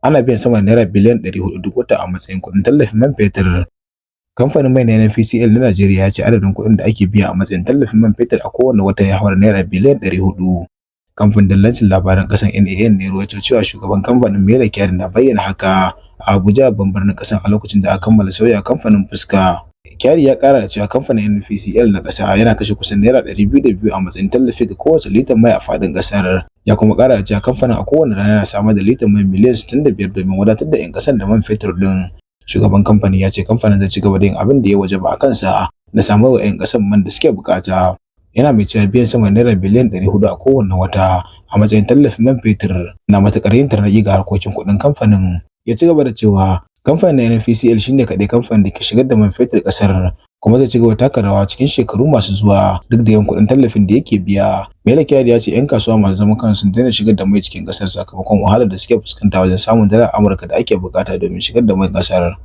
ana biyan sama da naira biliyan 400 duk wata a matsayin kuɗin tallafin man fetur. Kamfanin mai na NNPCL na Najeriya ya ce adadin kuɗin da ake biya a matsayin tallafin man fetur a kowane wata ya haura naira biliyan 400. Kamfanin dillancin labaran ƙasar NAN ne ruwaito cewa shugaban kamfanin Mele Kyari na bayyana haka a Abuja, babban birnin ƙasar, a lokacin da aka kammala sauya kamfanin fuska. Kyari ya ƙara da cewa kamfanin NNPCL na ƙasa yana kashe kusan naira 202 a matsayin tallafi ga kowace litar mai a faɗin ƙasar. Ya kuma ƙara da cewa kamfanin a kowane rana yana samar da litar mai miliyan 65 domin wadatar da 'yan ƙasar da man fetur ɗin. Shugaban kamfanin ya ce kamfanin zai ci gaba da yin abin da ya wajaba a kansa na samar wa 'yan ƙasar man da suke buƙata. Yana mai cewa biyan sama naira biliyan 400 a kowane wata a matsayin tallafin man fetur na matuƙar yin tarnaƙi ga harkokin kuɗin kamfanin. Ya ci gaba da cewa kamfanin na NNPCL shine kaɗai kamfanin da ke shigar da man fetur ƙasar, kuma zai ci gaba taka rawa cikin shekaru masu zuwa duk da yawan kuɗin tallafin da yake biya. Mele Kyari ya ce 'yan kasuwa masu zaman kansu sun daina shigar da mai cikin ƙasar sakamakon wahalar da suke fuskanta wajen samun dalar Amurka da ake buƙata domin shigar da mai ƙasar.